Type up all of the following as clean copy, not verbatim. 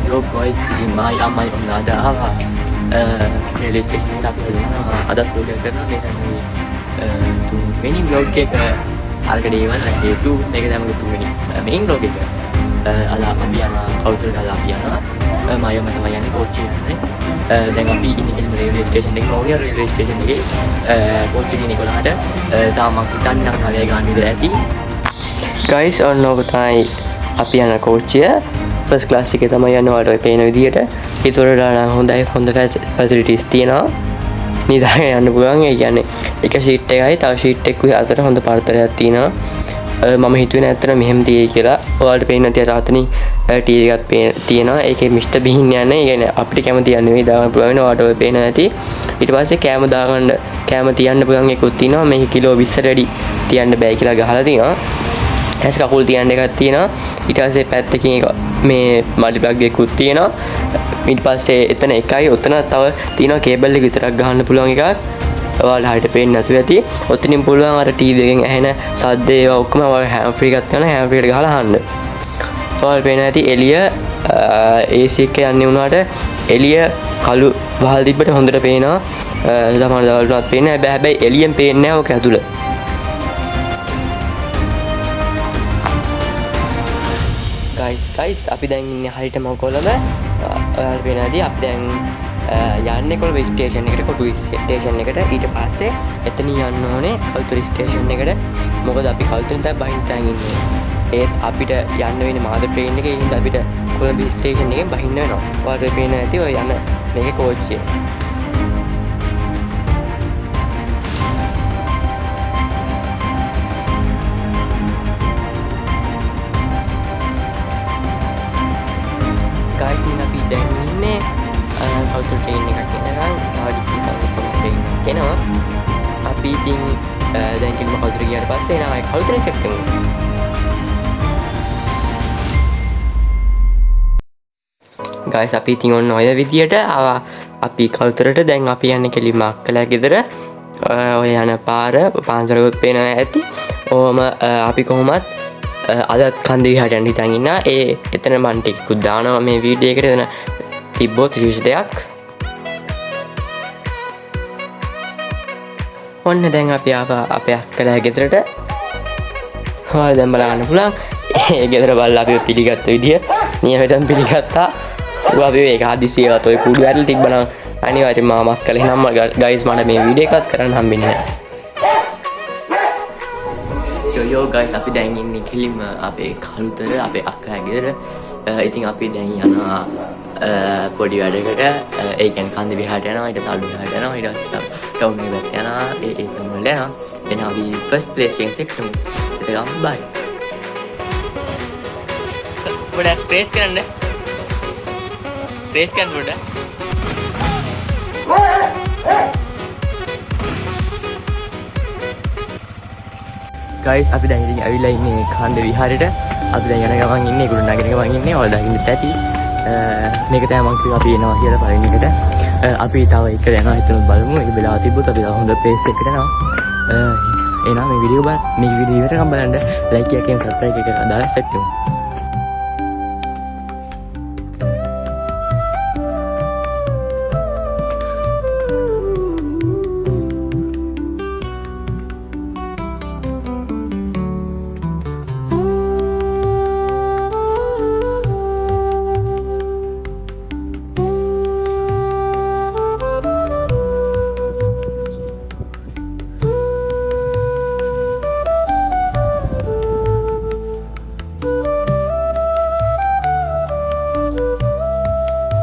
Yo guys, my nada railway station එක අපි අදත් vlog එක කරනවා මේ තුන්වෙනි vlog එක අරගෙන ඉවරයි day 2 මේක තමයි තුන්වෙනි main vlog එක අද අපි යනවා කවුරුද අද අපි යනවා මම තමයි යන්නේ කෝච්චි යන්නේ දැන් අපි ඉන්නේ කෙලිම railway station එකේ ඕනිය railway station එකේ කෝච්චි ගිහින් ඉකොලහට තාම මම හිතන්නේ නම් නලේ ගන්න විතර ඇති guys ඔන්නෝක තමයි අපි යන කෝච්චිය ෆස්ට් ක්ලාස් එකේ තමයි යන්නේ ඔයාලට ඔය පේන විදියට. ඒතොරට නම් හොඳ ෆැසිලිටිස් තියෙනවා. නිදාගෙන යන්න පුළුවන්. ඒ කියන්නේ එක ෂීට් එකයි තව ෂීට් එකකුයි අතර හොඳ පරතරයක් තියෙනවා. මම හිතුවේ නැත්තර මෙහෙම තියෙයි කියලා. ඔයාලට පේන තියට අතනින් ටීවී එකක් තියෙනවා. ඒකේ මිස්ටර් බිහින් යන්නේ. ඒ කියන්නේ අපිට කැමති යන්නේ මේ දාගන්න පුළුවන් වෙන ඔයාලට ඔය පේන ඇති. ඊට පස්සේ කෑම තියන්න පුළුවන් එකකුත් තියෙනවා. මේක කිලෝ 20ට වැඩි තියන්න බෑ කියලා ගහලා තියෙනවා. ඇස් කකුල් තියන්න එකක් තියෙනවා. ඊට පස්සේ පැත්තකින් එක මේ මඩි ප්ලග් එකකුත් තියෙනවා. ඊට පස්සේ එතන එකයි ඔතන තව තියෙනවා කේබල් එක විතරක් ගහන්න පුළුවන් එකක්. ඔයාලා හරියට පේන්නේ නැතුව ඇති. ඔතනින් පුළුවන් අර ටීවී එකෙන් ඇහෙන සද්ද ඒවා ඔක්කොම ඔයාලා හෑම් ෆ්‍රී එකක් තියෙනවා. හෑම් ෆ්‍රී එකට ගහලා අහන්න. ඔයාලා පේන්නේ නැති එළිය AC එක යන්නේ වුණාට එළිය කළු වහල් තිබ්බට හොඳට පේනවා. ළමයි දවල්ටත් පේන්නේ. හැබැයි එළියෙන් පේන්නේ නැහැ ඔක ඇතුළ. guys අපි දැන් ඉන්නේ හරියටම කොළඹ ඔයාලා පේනවාදී අපි දැන් යන්නේ කොළඹ ස්ටේෂන් එකට කොටුයි ස්ටේෂන් එකට ඊට පස්සේ එතන යන්න ඕනේ කල්තුරි ස්ටේෂන් එකට මොකද අපි කල්තුරින් තමයි බහින්න තැන් ඉන්නේ ඒත් අපිට යන්න වෙන්නේ මාද ට්‍රේන් එකේ ඉඳන් අපිට කොළඹ ස්ටේෂන් එකෙන් බහින්න වෙනවා ඔයාලා පේනවා ඇති ඔය යන මේකේ කෝච්චිය guys ini අපි දැන් ඉන්නේ කවුරු ට්‍රේන් එකක් එනකන් තාඩි ට්‍රේන් එකක් එනවා අපි ඉතින් දැන් කිල්ම කවුරු ගියාට පස්සේ එනවා ඒ කවුරු චෙක් කරමු guys අපි ඉතින් ඔන්න ඔය විදියට අපි කවුරුට දැන් අපි යන්නේ කෙලිම අක්කලා ගෙදර ඔය යන පාර පාන්සරකුත් පේනවා ඇති ඕම අපි කොහොමත් අදත් කන්දේ හට යන්න හිතන් ඉන්නා ඒ එතන මන් ටිකකුත් දානවා මේ වීඩියෝ එකට එතන තිබ්බොත් විශේෂ දෙයක් ඔන්න දැන් අපි අපේ අක්කලා ගෙදරට ඔයාලා දැන් බලන්න පුළුවන් ඒ ගෙදර බලලා අපි පිළිගත්ත විදිය නියමටම පිළිගත්තා අපි ඒක හදිසියවත් ඔය කුඩු ඇරලා තිබ්බනම් අනිවාර්යයෙන්ම මම මස් කළේ නම් ගයිස් මට මේ වීඩියෝ එකත් කරන්න හම්බෙන්නේ නැහැ yo guys අපි දැන් ඉන්නේ කෙලිම අපේ කලුතර අපේ අක්කා ගෙදර ඉතින් අපි දැන් යනවා පොඩි වැඩකට ඒ කියන්නේ කන්ද විහාරට යනවා ඊට සල්ලු විහාරට යනවා ඊට පස්සේ ටවුන් එකට යනවා ඒ තැන් වල යනවා එහෙනම් අපි ෆස්ට් ප්ලේස් එකෙන් සෙක්ටමු එතකම් බයි පොඩක් ප්‍රේස් කරන්න පොඩ guys අපි දැන් ඉතින් ඇවිල්ලා ඉන්නේ කන්ද විහාරෙට අපි දැන් යන ගමන් ඉන්නේ ඒගොල්ලෝ නගින ගමන් ඉන්නේ ඔයාලා දකින්න ඇති මේක තමයි මම කිව්වා අපි එනවා කියලා පළවෙනි එකට අපි තව එක යනවා හිතමු බලමු ඒක වෙලා තිබ්බොත් අපි තව හොඳ ප්ලේස් එකකට යනවා එහෙනම් මේ වීඩියෝ ඉවරකම් බලන්න ලයික් එකකින් සබ්ස්ක්‍රයිබ් එක දාලා සෙට් වෙමු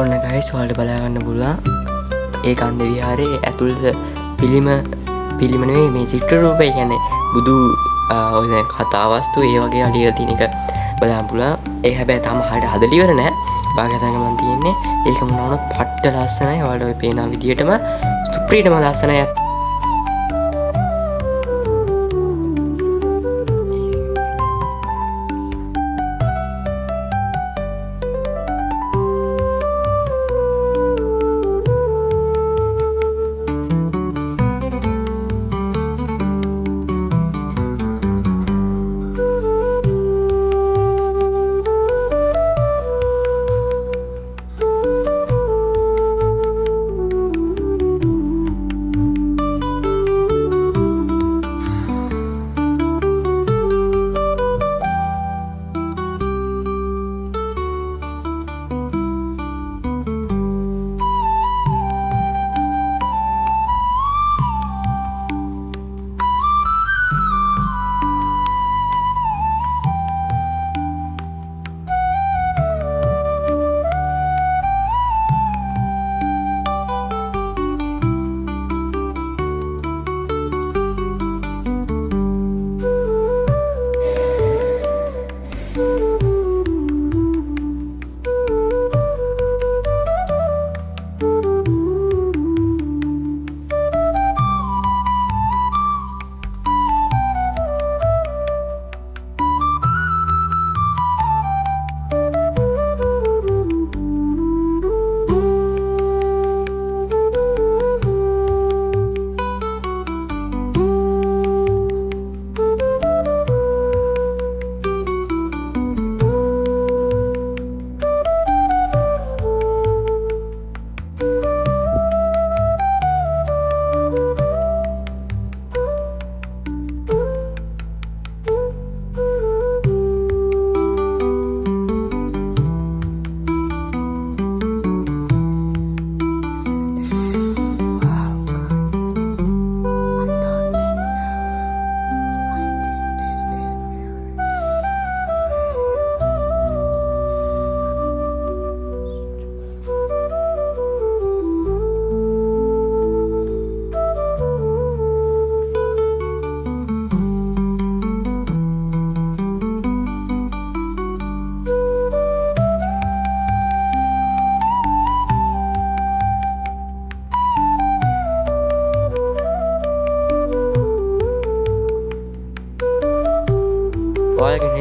ඔන්න guys ඔයාලට බලා ගන්න පුළුවන් ඒ කන්ද විහාරයේ ඇතුළත පිළිම නෙවෙයි මේ චිත්‍ර රූපය කියන්නේ බුදු ඔය දැන් කතා වස්තු ඒ වගේ අලියලා තියෙන එක බලන්න පුළුවන් ඒ හැබැයි තාම හරියට හදලා ඉවර නැහැ භාගයසංග මන් තියෙන්නේ ඒක මොනවනොත් පට්ට ලස්සනයි ඔයාලට ඔය පේන විදියටම සුප්‍රීටම ලස්සනයි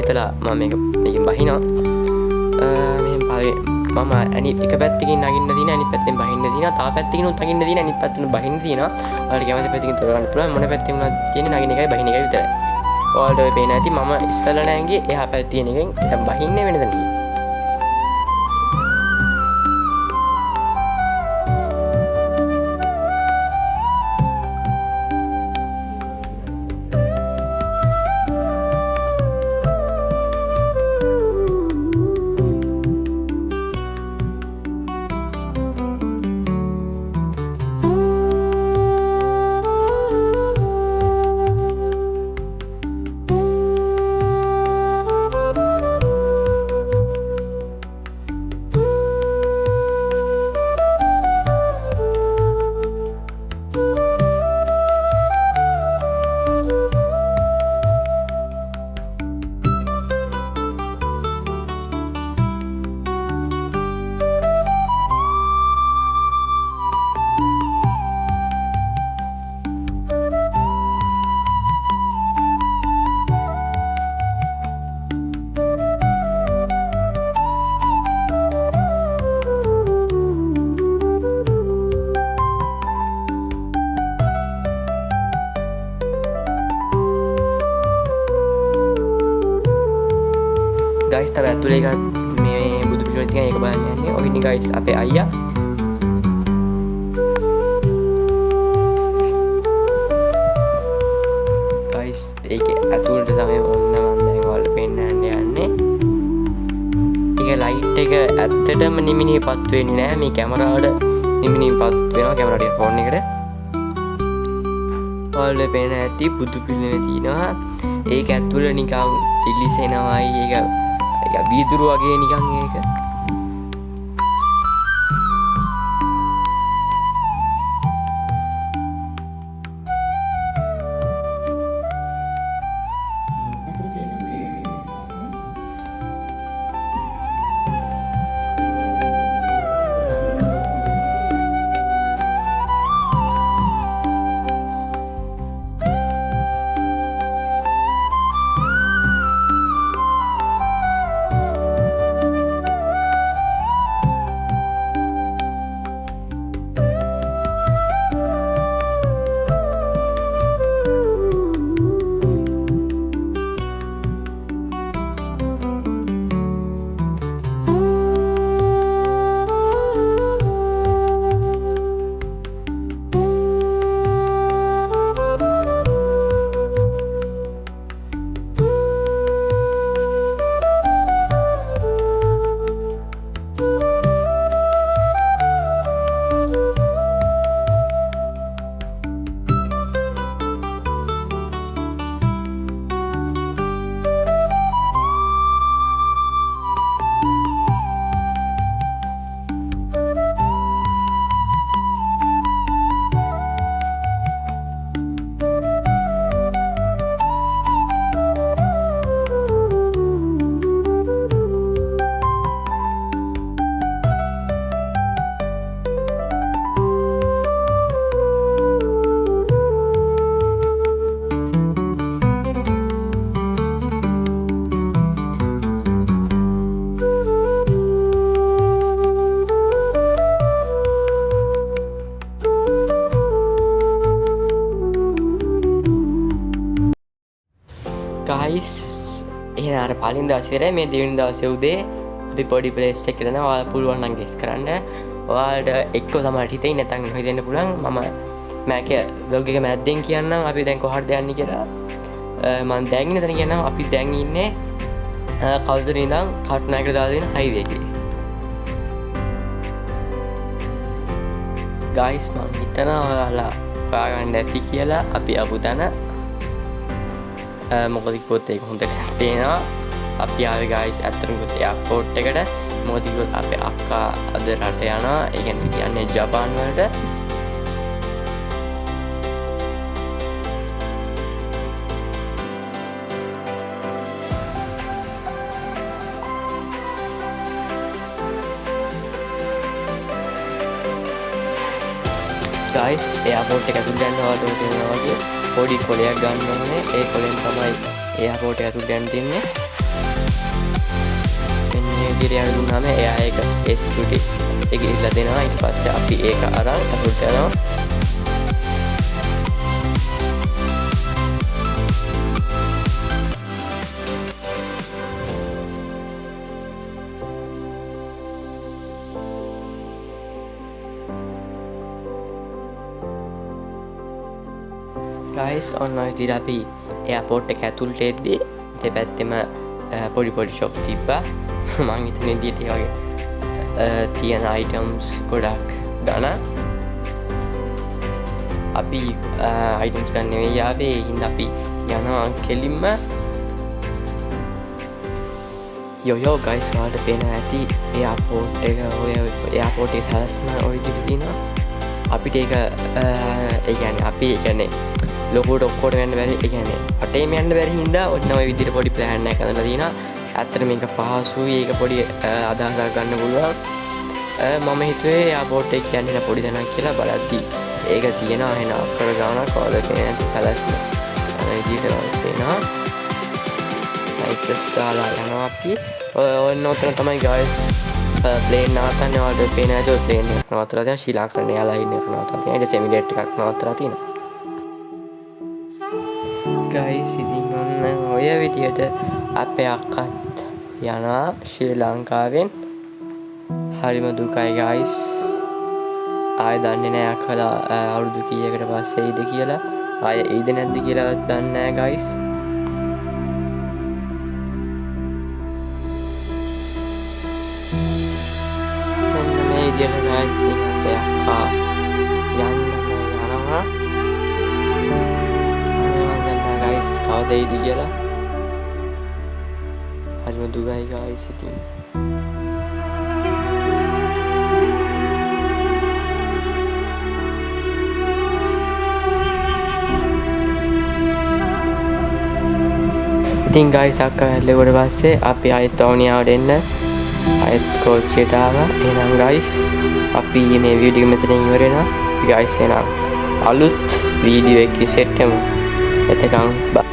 හිතලා මම මේකෙන් බහිනවා. මෙහෙම මම අනිත් එක පැත්තකින් නගින්න දින අනිත් පැත්තෙන් බහින්න දින තව පැත්තකින් උත් නගින්න දින අනිත් පැත්තෙන් බහින්න දිනවා. ඔයාලට කැමති පැත්තකින් තෝරගන්න පුළුවන්. මොන පැත්තෙන් උනත් තියෙන්නේ නගින්න එකයි බහින්න එකයි විතරයි. ඔයාලට ඔය පේන ඇති මම ඉස්සෙල්ලා නෑ ගියේ එහා පැත්තේ තියෙන එකෙන් දැන් බහින්නේ වෙන තැනකින්. guys තව ඇතුලේ එකක් මේ බුදු පිළිම තියෙන එක බලන්න යන්නේ. ඔය ඉන්නේ guys අපේ අයියා. guys ඒකේ ඇතුලට තමයි ඔන්න මම දැන් ඔයාලට පෙන්නන්න යන්නේ. ඒක ලයිට් එක ඇත්තටම නිමිනිපත් වෙන්නේ නැහැ. මේ කැමරාවට නිමිනිපත් වෙනවා කැමරාවට ෆෝන් එකට. ඔයාලට පේන ඇති බුදු පිළිම තියෙනවා. ඒක ඇතුලේ නිකන් පිලිසෙනවායි ඒක වීදුරු වගේ නිකන් ඒක. guys එහෙනම් අර පළවෙනි දවසේ ඉවරයි. මේ දෙවෙනි දවසේ උදේ අපි පොඩි ප්ලේස් එකකට යනවා. ඔයාලා පුළුවන් නම් ගෙස් කරන්න. ඔයාලට එක්ක තමයි හිතෙන්නේ නැත්නම් හිතෙන්න පුළුවන්. මම මෑකේ vlog එක මැද්දෙන් කියන්නම් අපි දැන් කොහටද යන්නේ කියලා. මම දැන් ඉන්න තැන කියන්නම් අපි දැන් ඉන්නේ කවුරුද ඉඳන් කටුනායකට දාලා දෙන හයිවේ එකේ. guys මම හිතනවා ඔයාලා හොයාගන්න ඇති කියලා අපි ආපු තැන. මොකද කිව්වොත් ඒක හොඳට පේනවා. අපි ආවේ guys ඇත්තටම කිව්වොත් එයාපෝට් එකට. මොකද කිව්වොත් අපේ අක්කා අද රට යනවා. ඒ කියන්නේ ජපාන් වලට. guys එයාපෝට් එක ඇතුළට යන්න ඔයාලට තේරෙනවා වගේ පොඩි කොලයක් ගන්න ඕනේ. ඒ කොලෙන් තමයි එයාපෝට් එක ඇතුළට යන්න තියන්නේ. විදියට යන්න දුන්නාම එයා ඒක ඒ සිකියුරිටි එක ඉල්ලලා දෙනවා. ඊට පස්සේ අපි ඒක අරන් ඇතුළට යනවා. guys ඔන්න ඔය විදිහට අපි එයාපෝට් එක ඇතුළට එද්දී දෙපැත්තෙම පොඩි පොඩි ෂොප් තිබ්බා. මං හිතන විදිහට ඒ වගේ තියෙන අයිටම්ස් ගොඩක් ගන්න. අපි අයිටම්ස් ගන්න නෙවෙයි ආවේ. ඒ හින්දා අපි යනවා කෙලින්ම. යෝ guys ඔයාලට පේන ඇති එයාපෝට් එක ඔය එයාපෝට් එකේ සලස්ම ඔය විදිහට තියෙනවා. අපිට ඒක ඒ කියන්නේ අපි ඒ කියන්නේ ලොකුවට ඔක්කොට යන්න බැරි. ඒ කියන්නේ වටේම යන්න බැරි හින්දා ඔන්න ඔය විදිහට පොඩි ප්ලෑන් එකක් හදලා තියෙනවා. ඇත්තට මේක පහසුයි. ඒක පොඩි අදහසක් ගන්න පුළුවන්. මම හිතුවේ එයාපෝට් එක කියන්නේ පොඩි තැනක් කියලා. බලද්දී ඒක තියෙනවා එහෙනම් අක්කර ගානක් වල තියෙන සලස්ම අර විදිහට තියෙනවා. ලයික්ස් දාලා යනවා අපි. ඔන්න ඔතන තමයි guys ප්ලේන් නවත්තන්නේ. ඔයාලට පේන ඇති ඔය ප්ලේන් එක නවත්තලා තියෙනවා. ශ්‍රී ලංකන් එයාලයින් එක නවත්තලා තියෙනවා. ඊට සෙමිලේට් එකක් නවත්තලා තියෙනවා. guys ඉතින් ඔන්න ඔය විදියට අපේ අක්කත් යනවා ශ්‍රී ලංකාවෙන්. හරිම දුකයි guys. ආයෙ දන්නේ නැහැ අක්කලා අවුරුදු කීයකට පස්සේ එයිද කියලා. ආයෙ එයිද නැද්ද කියලාවත් දන්නේ නැහැ guys. මෙන්න මේ විදියට guys ඉතින් අපේ අක්කා යනවා. කවදයිද කියලා හරිම දුකයි guys ඉතින්. ඉතින් guys අක්කා හැල්ලුවට පස්සේ අපි ආයෙත් වවුනියාවට එන්න ආයෙත් කෝච්චියට ආවා. එහෙනම් guys අපි මේ වීඩියෝ එක මෙතනින් ඉවර වෙනවා. guys එහෙනම් අලුත් වීඩියෝ එකකින් සෙට් වෙමු. එතකන් bye.